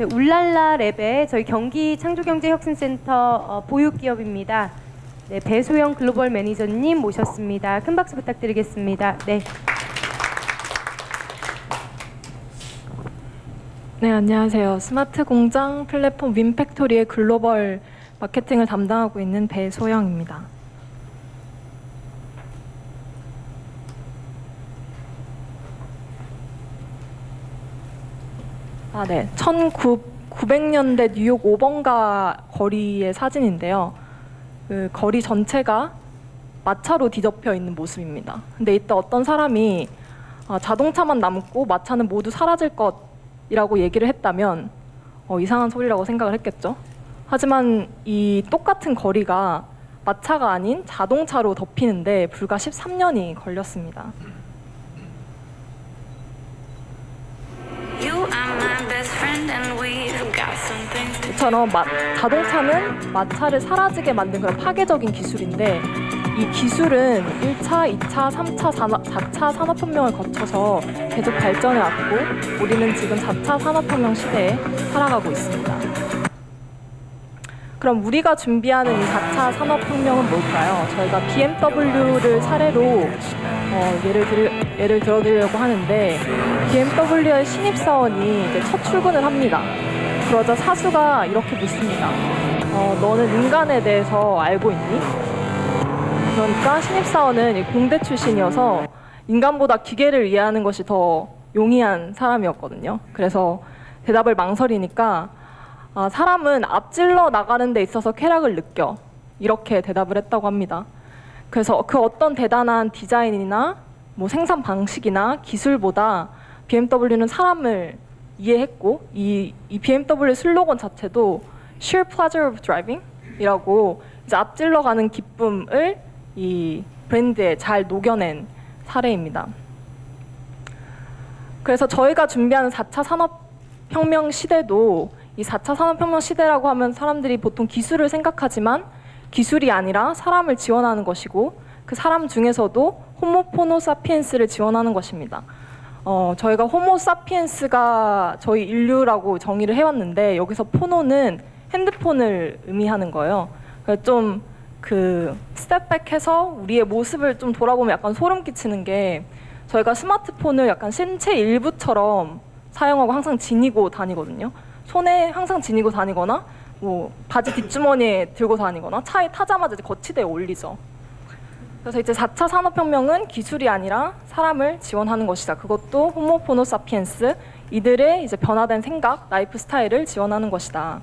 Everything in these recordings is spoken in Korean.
네, 울랄라 랩의 저희 경기 창조경제혁신센터 보육기업입니다. 네, 배소영 글로벌 매니저님 모셨습니다. 큰 박수 부탁드리겠습니다. 네. 네, 안녕하세요. 스마트 공장 플랫폼 윈팩토리의 글로벌 마케팅을 담당하고 있는 배소영입니다. 네. 1900년대 뉴욕 5번가 거리의 사진인데요. 그 거리 전체가 마차로 뒤덮여 있는 모습입니다. 근데 이때 어떤 사람이 자동차만 남고 마차는 모두 사라질 것이라고 얘기를 했다면 이상한 소리라고 생각을 했겠죠. 하지만 이 똑같은 거리가 마차가 아닌 자동차로 덮이는데 불과 13년이 걸렸습니다. 이처럼 자동차는 마차를 사라지게 만든 그런 파괴적인 기술인데 이 기술은 1차, 2차, 3차, 4차 산업혁명을 거쳐서 계속 발전해 왔고 우리는 지금 4차 산업혁명 시대에 살아가고 있습니다. 그럼 우리가 준비하는 이 4차 산업혁명은 뭘까요? 저희가 BMW를 사례로 예를 들어드리려고 하는데 BMW의 신입사원이 이제 첫 출근을 합니다. 그러자 사수가 이렇게 묻습니다. 너는 인간에 대해서 알고 있니? 그러니까 신입사원은 공대 출신이어서 인간보다 기계를 이해하는 것이 더 용이한 사람이었거든요. 그래서 대답을 망설이니까 사람은 앞질러 나가는 데 있어서 쾌락을 느껴. 이렇게 대답을 했다고 합니다. 그래서 그 어떤 대단한 디자인이나 뭐 생산 방식이나 기술보다 BMW는 사람을 이해했고 이 BMW 슬로건 자체도 Sheer Pleasure of Driving 이라고 이제 앞질러 가는 기쁨을 이 브랜드에 잘 녹여낸 사례입니다. 그래서 저희가 준비하는 4차 산업혁명 시대도 이 4차 산업혁명 시대라고 하면 사람들이 보통 기술을 생각하지만 기술이 아니라 사람을 지원하는 것이고 그 사람 중에서도 호모포노 사피엔스를 지원하는 것입니다. 저희가 호모 사피엔스가 저희 인류라고 정의를 해왔는데 여기서 포노는 핸드폰을 의미하는 거예요. 좀 스텝백해서 우리의 모습을 좀 돌아보면 약간 소름 끼치는 게 저희가 스마트폰을 약간 신체 일부처럼 사용하고 항상 지니고 다니거든요. 손에 항상 지니고 다니거나 뭐 바지 뒷주머니에 들고 다니거나 차에 타자마자 이제 거치대에 올리죠. 그래서 이제 4차 산업혁명은 기술이 아니라 사람을 지원하는 것이다. 그것도 호모포노 사피엔스, 이들의 이제 변화된 생각, 라이프 스타일을 지원하는 것이다.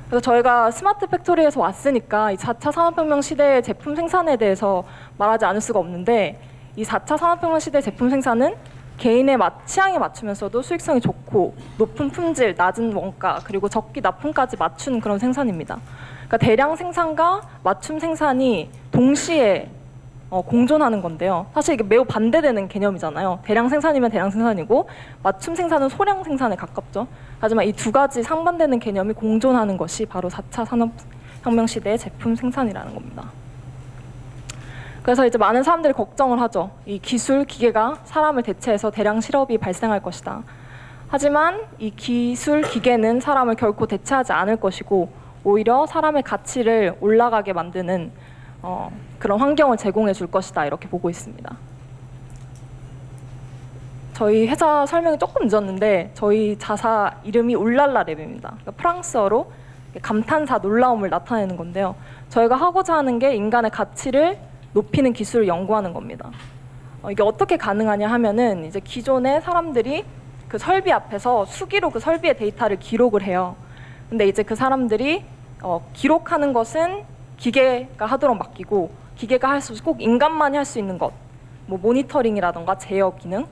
그래서 저희가 스마트 팩토리에서 왔으니까 이 4차 산업혁명 시대의 제품 생산에 대해서 말하지 않을 수가 없는데 이 4차 산업혁명 시대 제품 생산은 개인의 취향에 맞추면서도 수익성이 좋고 높은 품질, 낮은 원가, 그리고 적기 납품까지 맞춘 그런 생산입니다. 그러니까 대량 생산과 맞춤 생산이 동시에 공존하는 건데요. 사실 이게 매우 반대되는 개념이잖아요. 대량 생산이면 대량 생산이고 맞춤 생산은 소량 생산에 가깝죠. 하지만 이 두 가지 상반되는 개념이 공존하는 것이 바로 4차 산업혁명 시대의 제품 생산이라는 겁니다. 그래서 이제 많은 사람들이 걱정을 하죠. 이 기술, 기계가 사람을 대체해서 대량 실업이 발생할 것이다. 하지만 이 기술, 기계는 사람을 결코 대체하지 않을 것이고 오히려 사람의 가치를 올라가게 만드는 그런 환경을 제공해 줄 것이다. 이렇게 보고 있습니다. 저희 회사 설명이 조금 늦었는데 저희 자사 이름이 울랄라 랩입니다. 그러니까 프랑스어로 감탄사, 놀라움을 나타내는 건데요. 저희가 하고자 하는 게 인간의 가치를 높이는 기술을 연구하는 겁니다. 이게 어떻게 가능하냐 하면은 이제 기존의 사람들이 그 설비 앞에서 수기로 그 설비의 데이터를 기록을 해요. 근데 이제 그 사람들이 기록하는 것은 기계가 하도록 맡기고 기계가 할 수 꼭 인간만이 할 수 있는 것, 뭐 모니터링이라던가 제어 기능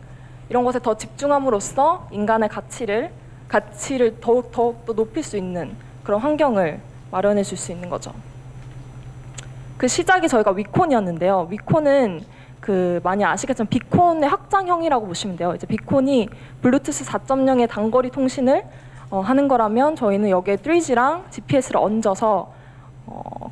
이런 것에 더 집중함으로써 인간의 가치를 더욱더 높일 수 있는 그런 환경을 마련해 줄 수 있는 거죠. 그 시작이 저희가 위콘이었는데요. 위콘은 많이 아시겠지만 비콘의 확장형이라고 보시면 돼요. 이제 비콘이 블루투스 4.0의 단거리 통신을 하는 거라면 저희는 여기에 3G랑 GPS를 얹어서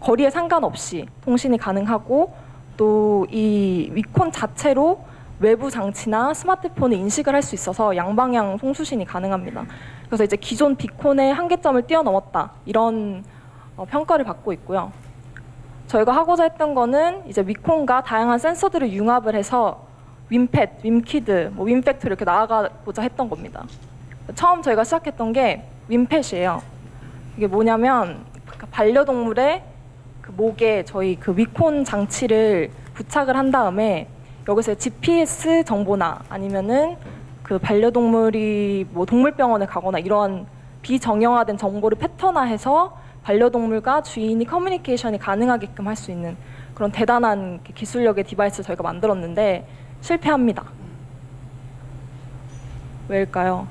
거리에 상관없이 통신이 가능하고 또 이 위콘 자체로 외부 장치나 스마트폰을 인식을 할 수 있어서 양방향 송수신이 가능합니다. 그래서 이제 기존 비콘의 한계점을 뛰어넘었다 이런 평가를 받고 있고요. 저희가 하고자 했던 거는 이제 위콘과 다양한 센서들을 융합을 해서 윈팻, 윈키드, 윈팩토리 이렇게 나아가고자 했던 겁니다. 처음 저희가 시작했던 게 윈팻이에요. 이게 뭐냐면 반려동물의 그 목에 저희 그 위콘 장치를 부착을 한 다음에 여기서 GPS 정보나 아니면은 그 반려동물이 뭐 동물병원에 가거나 이런 비정형화된 정보를 패턴화해서 반려동물과 주인이 커뮤니케이션이 가능하게끔 할 수 있는 그런 대단한 기술력의 디바이스를 저희가 만들었는데 실패합니다. 왜일까요?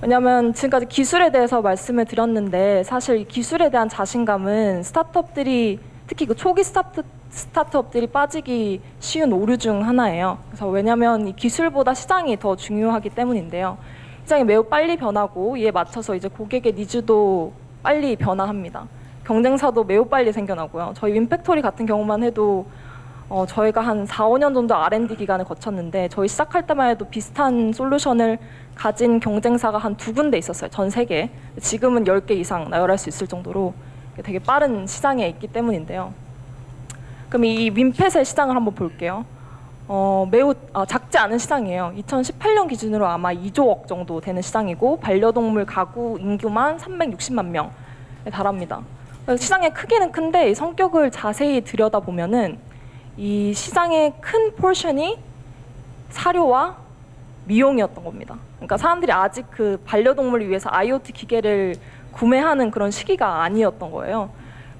왜냐하면 지금까지 기술에 대해서 말씀을 드렸는데 사실 이 기술에 대한 자신감은 스타트업들이 특히 그 초기 스타트업들이 빠지기 쉬운 오류 중 하나예요. 그래서 왜냐하면 이 기술보다 시장이 더 중요하기 때문인데요. 시장이 매우 빨리 변하고 이에 맞춰서 이제 고객의 니즈도 빨리 변화합니다. 경쟁사도 매우 빨리 생겨나고요. 저희 윈팩토리 같은 경우만 해도 저희가 한 4, 5년 정도 R&D 기간을 거쳤는데 저희 시작할 때만 해도 비슷한 솔루션을 가진 경쟁사가 한 2군데 있었어요. 전 세계에. 지금은 10개 이상 나열할 수 있을 정도로 되게 빠른 시장에 있기 때문인데요. 그럼 이 윈팻의 시장을 한번 볼게요. 매우 작지 않은 시장이에요. 2018년 기준으로 아마 2조억 정도 되는 시장이고 반려동물 가구 인구만 360만 명에 달합니다. 시장의 크기는 큰데 이 성격을 자세히 들여다보면은 이 시장의 큰 포션이 사료와 미용이었던 겁니다. 그러니까 사람들이 아직 그 반려동물을 위해서 IoT 기계를 구매하는 그런 시기가 아니었던 거예요.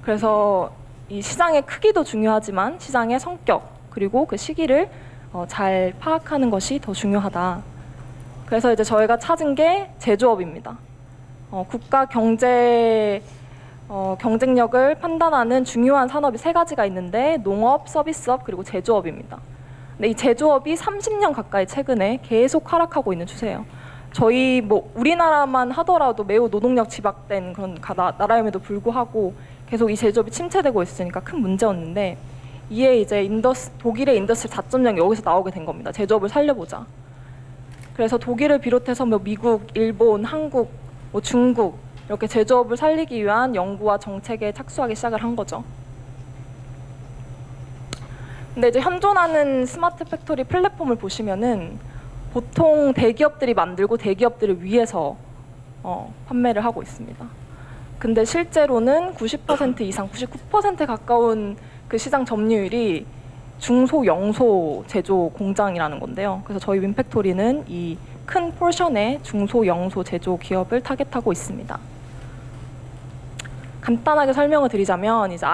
그래서 이 시장의 크기도 중요하지만 시장의 성격 그리고 그 시기를 잘 파악하는 것이 더 중요하다. 그래서 이제 저희가 찾은 게 제조업입니다. 국가 경쟁력을 판단하는 중요한 산업이 3가지가 있는데 농업, 서비스업 그리고 제조업입니다. 근데 이 제조업이 30년 가까이 최근에 계속 하락하고 있는 추세예요. 저희 뭐 우리나라만 하더라도 매우 노동력 집약된 그런 나라임에도 불구하고 계속 이 제조업이 침체되고 있으니까 큰 문제였는데 이에 이제 독일의 인더스트리 4.0이 여기서 나오게 된 겁니다. 제조업을 살려보자. 그래서 독일을 비롯해서 뭐 미국, 일본, 한국, 뭐 중국 이렇게 제조업을 살리기 위한 연구와 정책에 착수하기 시작을 한 거죠. 근데 이제 현존하는 스마트 팩토리 플랫폼을 보시면은 보통 대기업들이 만들고 대기업들을 위해서 판매를 하고 있습니다. 근데 실제로는 90% 이상, 99% 가까운 그 시장 점유율이 중소, 영소 제조 공장이라는 건데요. 그래서 저희 윈팩토리는 이 큰 포션의 중소, 영소 제조 기업을 타겟하고 있습니다. 간단하게 설명을 드리자면 이제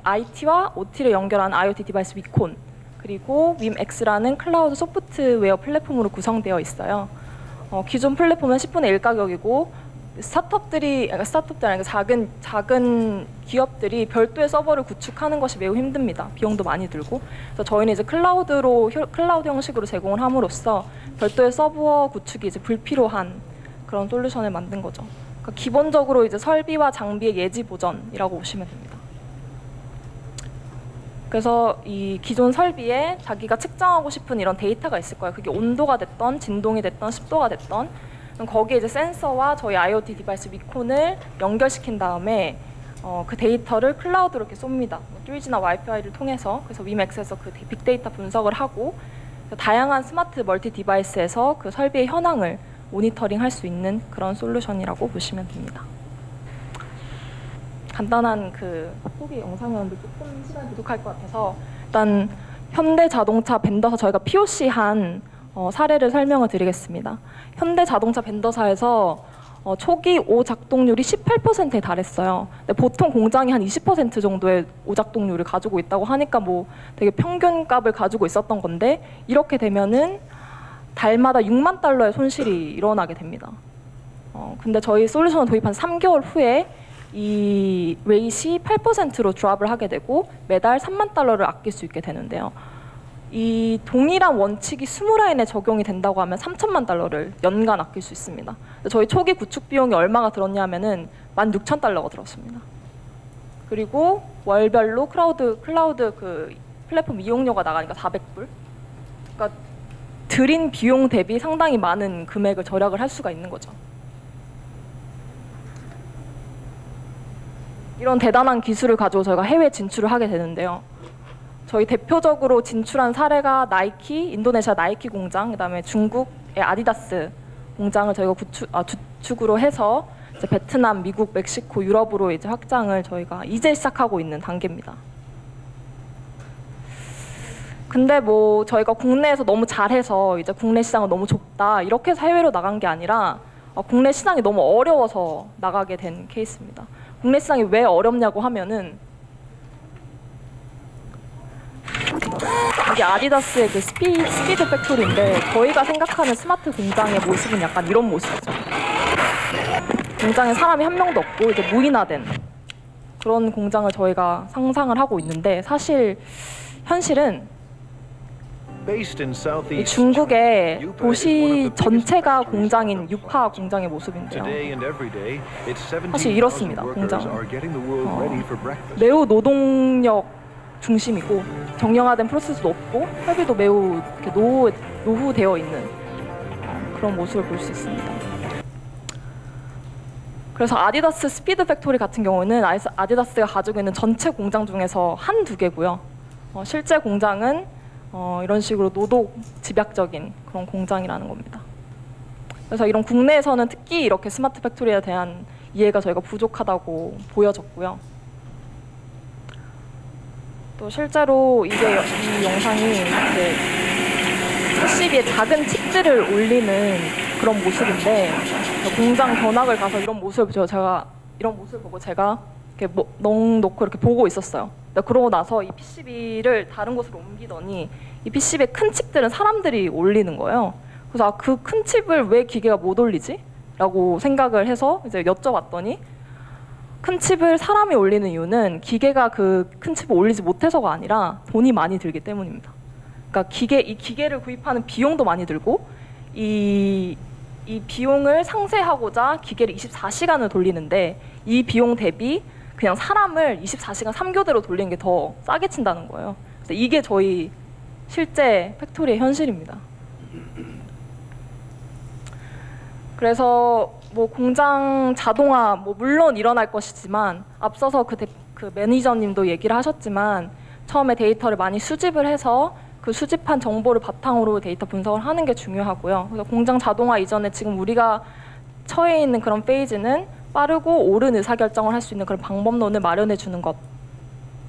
IT와 OT를 연결하는 IoT 디바이스 위콘 그리고 윈X라는 클라우드 소프트웨어 플랫폼으로 구성되어 있어요. 기존 플랫폼은 10분의 1 가격이고 스타트업들이 아니라 작은 기업들이 별도의 서버를 구축하는 것이 매우 힘듭니다. 비용도 많이 들고. 그래서 저희는 이제 클라우드 형식으로 제공을 함으로써 별도의 서버 구축이 이제 불필요한 그런 솔루션을 만든 거죠. 그러니까 기본적으로 이제 설비와 장비의 예지 보전이라고 보시면 됩니다. 그래서 이 기존 설비에 자기가 측정하고 싶은 이런 데이터가 있을 거예요. 그게 온도가 됐던, 진동이 됐던, 습도가 됐던 거기에 이제 센서와 저희 IoT 디바이스 위콘을 연결시킨 다음에 그 데이터를 클라우드로 이렇게 쏩니다. 3G나 와이파이를 통해서. 그래서 윈맥스에서 그 빅데이터 분석을 하고 다양한 스마트 멀티 디바이스에서 그 설비의 현황을 모니터링 할 수 있는 그런 솔루션이라고 보시면 됩니다. 간단한 그 후기 영상이었는데 조금 시간이 부족할 것 같아서 일단 현대자동차 벤더사 저희가 POC한 사례를 설명을 드리겠습니다. 현대자동차 벤더사에서 초기 오작동률이 18%에 달했어요. 근데 보통 공장이 한 20% 정도의 오작동률을 가지고 있다고 하니까 뭐 되게 평균값을 가지고 있었던 건데 이렇게 되면은 달마다 6만 달러의 손실이 일어나게 됩니다. 근데 저희 솔루션을 도입한 3개월 후에 이 레이시 8%로 드랍을 하게 되고 매달 3만 달러를 아낄 수 있게 되는데요. 이 동일한 원칙이 20라인에 적용이 된다고 하면 3천만 달러를 연간 아낄 수 있습니다. 저희 초기 구축 비용이 얼마가 들었냐면은 16,000달러가 들었습니다. 그리고 월별로 클라우드 그 플랫폼 이용료가 나가니까 400불 그러니까 들인 비용 대비 상당히 많은 금액을 절약을 할 수가 있는 거죠. 이런 대단한 기술을 가지고 저희가 해외 진출을 하게 되는데요. 저희 대표적으로 진출한 사례가 나이키, 인도네시아 나이키 공장, 그다음에 중국의 아디다스 공장을 저희가 주축으로 해서 이제 베트남, 미국, 멕시코, 유럽으로 이제 확장을 저희가 이제 시작하고 있는 단계입니다. 근데 뭐 저희가 국내에서 너무 잘해서 이제 국내 시장은 너무 좁다 이렇게 해서 해외로 나간 게 아니라 국내 시장이 너무 어려워서 나가게 된 케이스입니다. 국내 시장이 왜 어렵냐고 하면은 이게 아디다스의 그 스피드 팩토리인데 저희가 생각하는 스마트 공장의 모습은 약간 이런 모습이죠. 공장에 사람이 한 명도 없고 이제 무인화된 그런 공장을 저희가 상상을 하고 있는데 사실 현실은 이 중국의 도시 전체가 공장인 육하 공장의 모습인데요. 사실 이렇습니다. 공장은 매우 노동력 중심이고 정형화된 프로세스도 없고 설비도 매우 이렇게 노후되어 있는 그런 모습을 볼 수 있습니다. 그래서 아디다스 스피드 팩토리 같은 경우는 아디다스가 가지고 있는 전체 공장 중에서 한두 개고요. 실제 공장은 이런 식으로 노동 집약적인 그런 공장이라는 겁니다. 그래서 이런 국내에서는 특히 이렇게 스마트 팩토리에 대한 이해가 저희가 부족하다고 보여졌고요. 또 실제로 이 영상이 이제 PCB에 작은 칩들을 올리는 그런 모습인데 공장 견학을 가서 이런 모습을 보고 제가 이렇게 넋 놓고 이렇게 보고 있었어요. 그러고 나서 이 PCB를 다른 곳으로 옮기더니 이 PCB의 큰 칩들은 사람들이 올리는 거예요. 그래서 그 큰 칩을 왜 기계가 못 올리지? 라고 생각을 해서 이제 여쭤봤더니 큰 칩을 사람이 올리는 이유는 기계가 그 큰 칩을 올리지 못해서가 아니라 돈이 많이 들기 때문입니다. 그러니까 이 기계를 구입하는 비용도 많이 들고 이 비용을 상쇄하고자 기계를 24시간을 돌리는데 이 비용 대비 그냥 사람을 24시간 3교대로 돌리는 게 더 싸게 친다는 거예요. 그래서 이게 저희 실제 팩토리의 현실입니다. 그래서 뭐 공장 자동화 물론 일어날 것이지만 앞서서 그 매니저님도 얘기를 하셨지만 처음에 데이터를 많이 수집을 해서 그 수집한 정보를 바탕으로 데이터 분석을 하는 게 중요하고요. 그래서 공장 자동화 이전에 지금 우리가 처해 있는 그런 페이지는 빠르고 옳은 의사결정을 할 수 있는 그런 방법론을 마련해 주는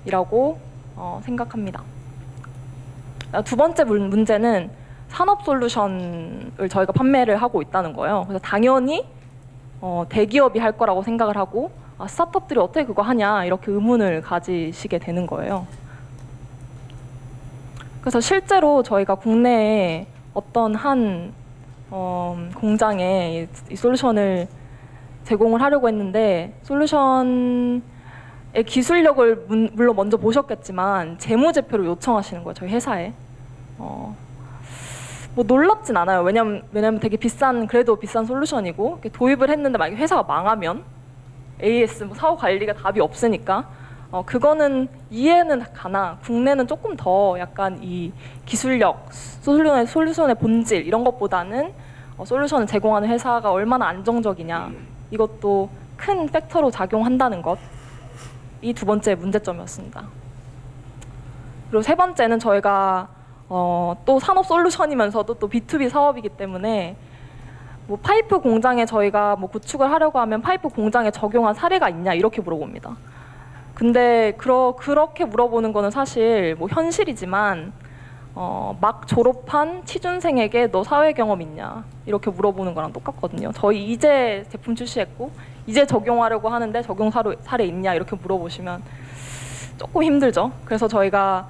것이라고 생각합니다. 두 번째 문제는 산업 솔루션을 저희가 판매를 하고 있다는 거예요. 그래서 당연히 대기업이 할 거라고 생각을 하고 스타트업들이 어떻게 그거 하냐 이렇게 의문을 가지시게 되는 거예요. 그래서 실제로 저희가 국내에 어떤 한 공장에 이 솔루션을 제공을 하려고 했는데 솔루션의 기술력을 물론 먼저 보셨겠지만 재무제표를 요청하시는 거예요. 저희 회사에. 뭐 놀랍진 않아요. 왜냐면 되게 그래도 비싼 솔루션이고 도입을 했는데 만약에 회사가 망하면 AS 사후 관리가 답이 없으니까 그거는 이해는 가나 국내는 조금 더 약간 이 기술력, 솔루션의 본질 이런 것보다는 솔루션을 제공하는 회사가 얼마나 안정적이냐 이것도 큰 팩터로 작용한다는 것, 이 두 번째 문제점이었습니다. 그리고 세 번째는 저희가 또 산업 솔루션이면서도 또 B2B 사업이기 때문에 뭐 파이프 공장에 저희가 뭐 구축을 하려고 하면 파이프 공장에 적용한 사례가 있냐 이렇게 물어봅니다. 근데 그렇게 물어보는 거는 사실 뭐 현실이지만 막 졸업한 취준생에게 너 사회 경험 있냐 이렇게 물어보는 거랑 똑같거든요. 저희 이제 제품 출시했고 이제 적용하려고 하는데 적용 사례 있냐 이렇게 물어보시면 조금 힘들죠. 그래서 저희가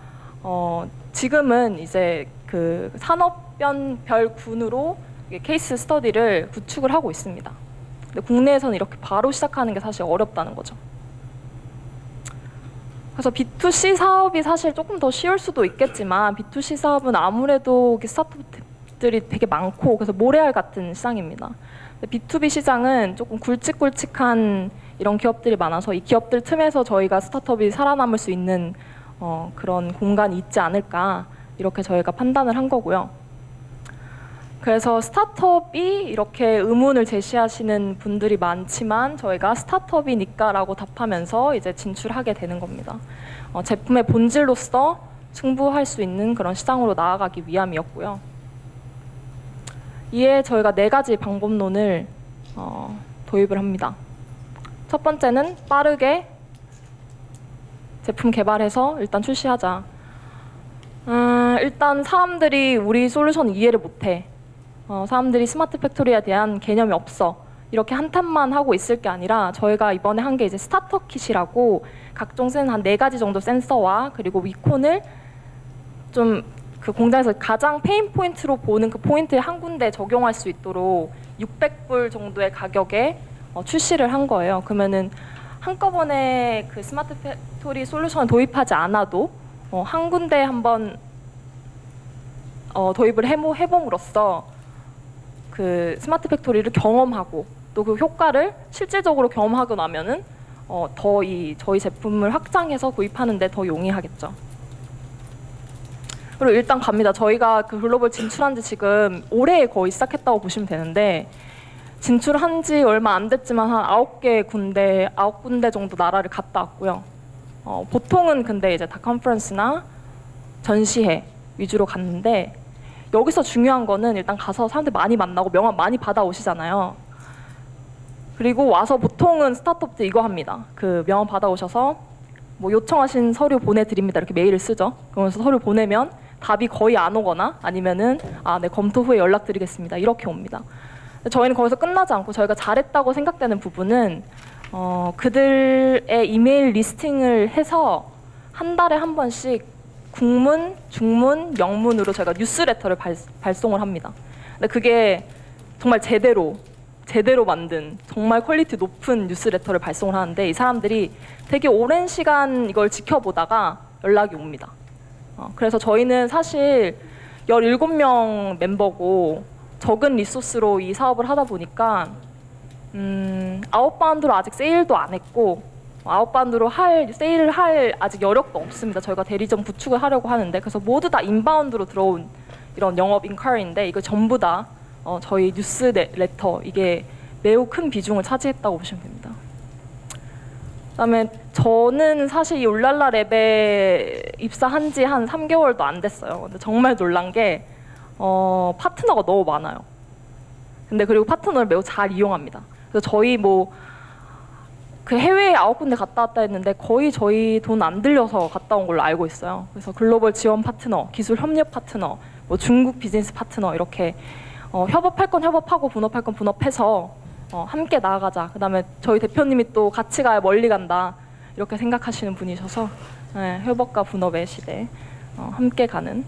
지금은 이제 그 산업별 군으로 케이스 스터디를 구축을 하고 있습니다. 근데 국내에서는 이렇게 바로 시작하는 게 사실 어렵다는 거죠. 그래서 B2C 사업이 사실 조금 더 쉬울 수도 있겠지만 B2C 사업은 아무래도 스타트업들이 되게 많고 그래서 모래알 같은 시장입니다. B2B 시장은 조금 굵직굵직한 이런 기업들이 많아서 이 기업들 틈에서 저희가 스타트업이 살아남을 수 있는 그런 공간이 있지 않을까 이렇게 저희가 판단을 한 거고요. 그래서 스타트업이 이렇게 의문을 제시하시는 분들이 많지만 저희가 스타트업이니까라고 답하면서 이제 진출하게 되는 겁니다. 제품의 본질로서 승부할 수 있는 그런 시장으로 나아가기 위함이었고요. 이에 저희가 4가지 방법론을 도입을 합니다. 첫 번째는 빠르게 제품 개발해서 일단 출시하자. 일단 사람들이 우리 솔루션 이해를 못해. 사람들이 스마트 팩토리에 대한 개념이 없어. 이렇게 한탄만 하고 있을 게 아니라 저희가 이번에 한 게 이제 스타터 킷이라고 각종 한 4가지 정도 센서와 그리고 위콘을 좀 그 공장에서 가장 페인 포인트로 보는 그 포인트에 한 군데 적용할 수 있도록 600불 정도의 가격에 출시를 한 거예요. 그러면은 한꺼번에 그 스마트 팩토리 솔루션을 도입하지 않아도 한 군데 한번 도입을 해봄으로써 그 스마트 팩토리를 경험하고 또 그 효과를 실질적으로 경험하고 나면은 더 저희 제품을 확장해서 구입하는데 더 용이하겠죠. 그리고 일단 갑니다. 저희가 그 글로벌 진출한 지 지금 올해 거의 시작했다고 보시면 되는데 진출한 지 얼마 안 됐지만 한 9군데 정도 나라를 갔다 왔고요. 보통은 근데 이제 다 컨퍼런스나 전시회 위주로 갔는데 여기서 중요한 거는 일단 가서 사람들 많이 만나고 명함 많이 받아오시잖아요. 그리고 와서 보통은 스타트업들 이거 합니다. 그 명함 받아오셔서 뭐 요청하신 서류 보내드립니다. 이렇게 메일을 쓰죠. 그러면서 서류 보내면 답이 거의 안 오거나 아니면은 네, 검토 후에 연락드리겠습니다. 이렇게 옵니다. 저희는 거기서 끝나지 않고 저희가 잘했다고 생각되는 부분은 그들의 이메일 리스팅을 해서 한 달에 한 번씩 국문, 중문, 영문으로 저희가 뉴스레터를 발송을 합니다. 근데 그게 정말 제대로 만든 정말 퀄리티 높은 뉴스레터를 발송을 하는데 이 사람들이 되게 오랜 시간 이걸 지켜보다가 연락이 옵니다. 그래서 저희는 사실 17명 멤버고 적은 리소스로 이 사업을 하다 보니까 아웃바운드로 아직 세일도 안 했고 아웃바운드로 세일을 할 아직 여력도 없습니다. 저희가 대리점 구축을 하려고 하는데 그래서 모두 다 인바운드로 들어온 이런 영업 인쿼리인데 이거 전부 다 저희 뉴스레터 이게 매우 큰 비중을 차지했다고 보시면 됩니다. 그다음에 저는 사실 이 울랄라 랩에 입사한 지 한 3개월도 안 됐어요. 근데 정말 놀란 게 파트너가 너무 많아요. 근데 그리고 파트너를 매우 잘 이용합니다. 그래서 저희 그 해외에 9군데 갔다 왔다 했는데 거의 저희 돈 안 들여서 갔다 온 걸로 알고 있어요. 그래서 글로벌 지원 파트너, 기술 협력 파트너, 뭐 중국 비즈니스 파트너 이렇게 협업할 건 협업하고 분업할 건 분업해서 함께 나아가자. 그다음에 저희 대표님이 또 같이 가야 멀리 간다 이렇게 생각하시는 분이셔서 네, 협업과 분업의 시대 함께 가는.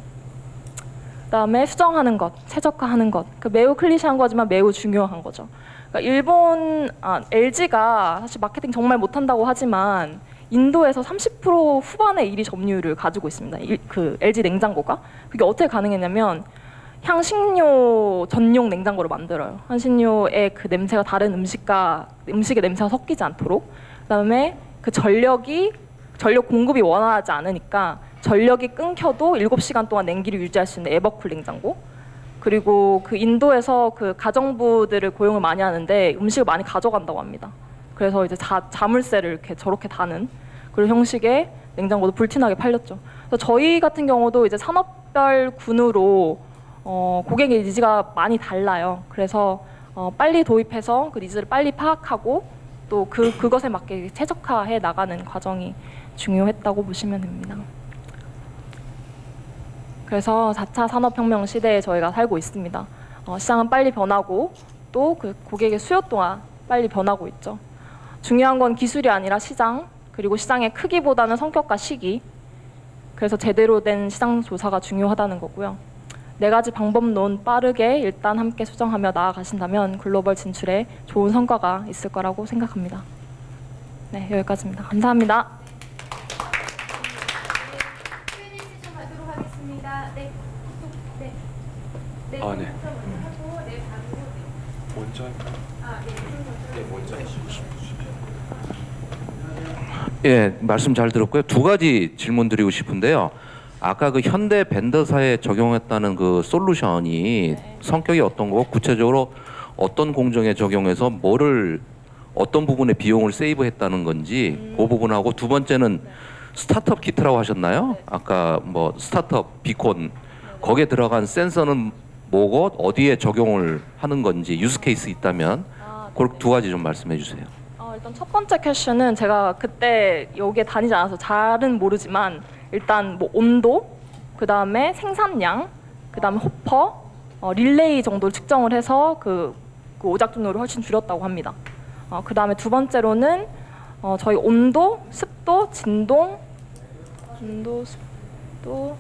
그다음에 수정하는 것, 최적화하는 것. 매우 클리셰한 거지만 매우 중요한 거죠. 그러니까 LG가 사실 마케팅 정말 못한다고 하지만 인도에서 30% 후반의 1위 점유율을 가지고 있습니다. 그 LG 냉장고가. 그게 어떻게 가능했냐면 향신료 전용 냉장고를 만들어요. 향신료의 그 냄새가 다른 음식의 냄새가 섞이지 않도록. 그다음에 그 전력 공급이 원활하지 않으니까 전력이 끊겨도 7시간 동안 냉기를 유지할 수 있는 에버쿨 냉장고. 그리고 그 인도에서 그 가정부들을 고용을 많이 하는데 음식을 많이 가져간다고 합니다. 그래서 이제 자물쇠를 이렇게 저렇게 다는 그런 형식의 냉장고도 불티나게 팔렸죠. 그래서 저희 같은 경우도 이제 산업별 군으로 고객의 니즈가 많이 달라요. 그래서 빨리 도입해서 그 니즈를 빨리 파악하고 또 그것에 맞게 최적화해 나가는 과정이 중요했다고 보시면 됩니다. 그래서 4차 산업혁명 시대에 저희가 살고 있습니다. 시장은 빨리 변하고 또 그 고객의 수요 또한 빨리 변하고 있죠. 중요한 건 기술이 아니라 시장, 그리고 시장의 크기보다는 성격과 시기. 그래서 제대로 된 시장 조사가 중요하다는 거고요. 4가지 방법론 빠르게 일단 함께 수정하며 나아가신다면 글로벌 진출에 좋은 성과가 있을 거라고 생각합니다. 네, 여기까지입니다. 감사합니다. 네. 먼저 할까요? 네, 먼저 하시고. 예, 말씀 잘 들었고요. 2가지 질문 드리고 싶은데요. 아까 그 현대 벤더사에 적용했다는 그 솔루션이 네. 성격이 어떤 거고 구체적으로 어떤 공정에 적용해서 뭐를 어떤 부분의 비용을 세이브했다는 건지 그 부분하고 두 번째는 스타트업 키트라고 하셨나요? 네. 아까 뭐 스타트업 비콘 거기에 들어간 센서는 뭐고 어디에 적용을 하는 건지 유스 케이스 있다면 그 두 가지 좀 말씀해 주세요. 일단 첫 번째 퀘션은 제가 그때 여기에 다니지 않아서 잘은 모르지만 일단 뭐 온도, 그 다음에 생산량, 그 다음에 호퍼, 릴레이 정도를 측정을 해서 그 오작동률을 훨씬 줄였다고 합니다. 그 다음에 두 번째로는 저희 온도, 습도, 진동, 습도,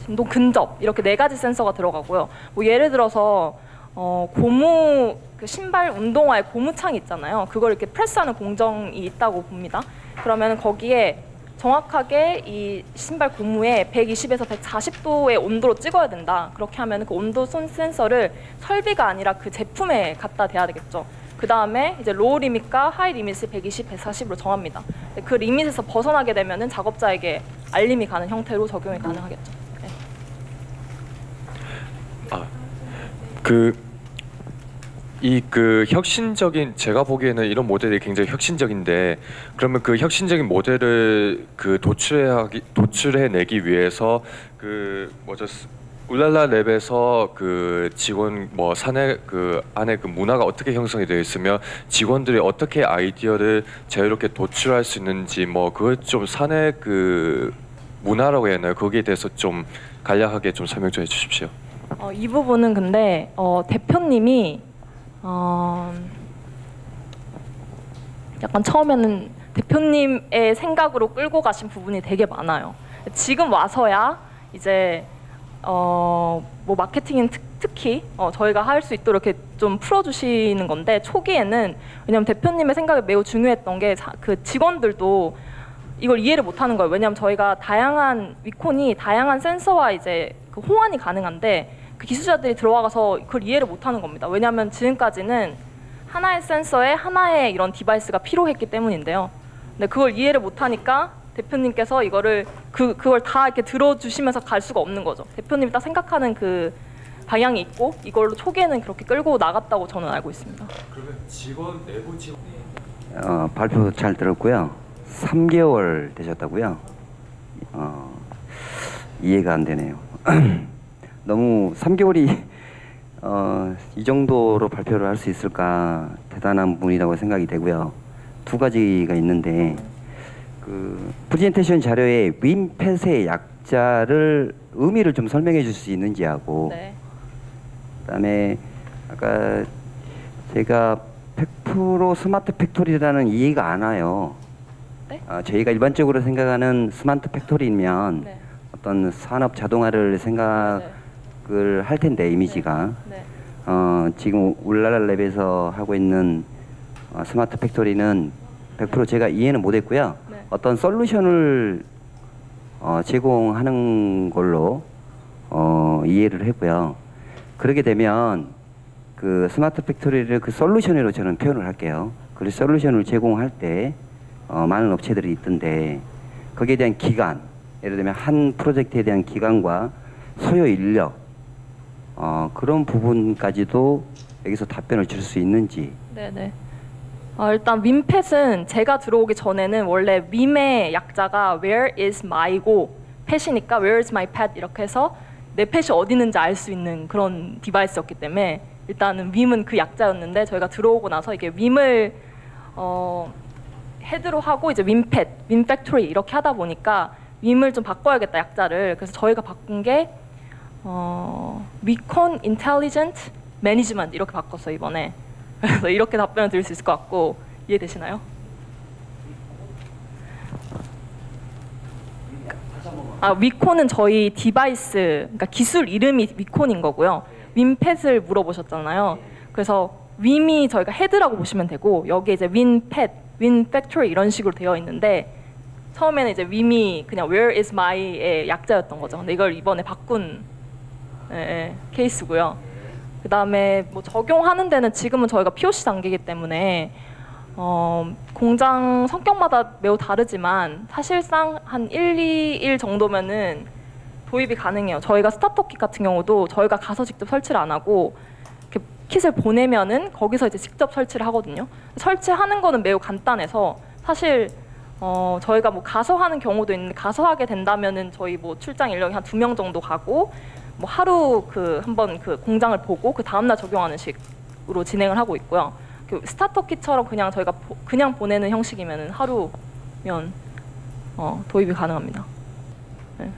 진동, 근접 이렇게 4가지 센서가 들어가고요. 뭐 예를 들어서 고무 그 신발 운동화에 고무창이 있잖아요. 그걸 이렇게 프레스하는 공정이 있다고 봅니다. 그러면 거기에 정확하게 이 신발 고무에 120에서 140도의 온도로 찍어야 된다. 그렇게 하면 그 온도 센서를 설비가 아니라 그 제품에 갖다 대야 되겠죠. 그 다음에 이제 로우 리밋과 하이 리밋을 120, 140으로 정합니다. 그 리밋에서 벗어나게 되면은 작업자에게 알림이 가는 형태로 적용이 가능하겠죠. 네. 그 혁신적인 제가 보기에는 이런 모델이 굉장히 혁신적인데 그러면 그 혁신적인 모델을 그 도출해내기 위해서 그 뭐죠 울랄라 랩에서 그 직원 뭐 사내 그 안에 그 문화가 어떻게 형성이 되어 있으며 직원들이 어떻게 아이디어를 자유롭게 도출할 수 있는지 뭐 그걸 좀 사내 그 문화라고 해야 하나요? 거기에 대해서 좀 간략하게 좀 설명 좀 해주십시오. 이 부분은 근데 대표님이 약간 처음에는 대표님의 생각으로 끌고 가신 부분이 되게 많아요. 지금 와서야 이제 뭐 마케팅은 특히 저희가 할 수 있도록 이렇게 좀 풀어주시는 건데 초기에는 왜냐하면 대표님의 생각이 매우 중요했던 게 그 직원들도 이걸 이해를 못하는 거예요. 왜냐하면 저희가 다양한 위콘이 다양한 센서와 이제 그 호환이 가능한데 그 기술자들이 들어와서 그걸 이해를 못하는 겁니다. 왜냐하면 지금까지는 하나의 센서에 하나의 이런 디바이스가 필요했기 때문인데요. 근데 그걸 이해를 못하니까 대표님께서 이거를 그걸 다 이렇게 들어주시면서 갈 수가 없는 거죠. 대표님이 딱 생각하는 그 방향이 있고 이걸로 초기에는 그렇게 끌고 나갔다고 저는 알고 있습니다. 그러면 직원 내부 직원 발표 잘 들었고요. 3개월 되셨다고요? 이해가 안 되네요. 너무 3개월이 이 정도로 발표를 할 수 있을까 대단한 분이라고 생각이 되고요. 두 가지가 있는데 그 프레젠테이션 자료에 윈펫의 약자를 의미를 좀 설명해 줄 수 있는지 하고 네. 그다음에 아까 제가 100% 스마트 팩토리라는 이해가 안 와요. 네? 저희가 일반적으로 생각하는 스마트 팩토리면 네. 어떤 산업 자동화를 생각을 네. 할 텐데 이미지가 네. 지금 울랄라 랩에서 하고 있는 스마트 팩토리는 100% 제가 이해는 못했고요. 네. 어떤 솔루션을 제공하는 걸로 이해를 했고요. 그렇게 되면 그 스마트 팩토리를 그 솔루션으로 저는 표현을 할게요. 그 솔루션을 제공할 때 많은 업체들이 있던데 거기에 대한 기간, 예를 들면 한 프로젝트에 대한 기간과 소요 인력 그런 부분까지도 여기서 답변을 줄 수 있는지. 네네. 일단 윈펫은 제가 들어오기 전에는 원래 윈의 약자가 Where is my고 펫이니까 Where is my pet 이렇게 해서 내 펫이 어디 있는지 알 수 있는 그런 디바이스였기 때문에 일단은 윈은 그 약자였는데 저희가 들어오고 나서 이게 윈을 헤드로 하고 이제 윈펫, 윈팩토리 이렇게 하다 보니까 윈을 좀 바꿔야겠다 약자를. 그래서 저희가 바꾼 게 위콘 인텔리전트 매니지먼트 이렇게 바꿨어요 이번에. 그래서 이렇게 답변을 드릴 수 있을 것 같고 이해되시나요? 위콘은 저희 디바이스, 그러니까 기술 이름이 위콘인 거고요. 윈펫을 물어보셨잖아요. 그래서 윈이 저희가 헤드라고 보시면 되고 여기에 이제 윈펫, 윈팩토리 이런 식으로 되어 있는데 처음에는 이제 윈이 그냥 Where is my의 약자였던 거죠. 근데 이걸 이번에 바꾼 케이스고요. 그 다음에 뭐 적용하는 데는 지금은 저희가 POC 단계이기 때문에 공장 성격마다 매우 다르지만 사실상 한 1, 2일 정도면은 도입이 가능해요. 저희가 스타터 킷 같은 경우도 저희가 가서 직접 설치를 안 하고 이렇게 킷을 보내면은 거기서 이제 직접 설치를 하거든요. 설치하는 거는 매우 간단해서 사실 저희가 뭐 가서 하는 경우도 있는데 가서 하게 된다면은 저희 뭐 출장 인력이 한 2명 정도 가고 뭐 하루 한번 그 공장을 보고 그 다음날 적용하는 식으로 진행을 하고 있고요. 그 스타터 킷처럼 그냥 저희가 그냥 보내는 형식이면은 하루면 도입이 가능합니다. 네.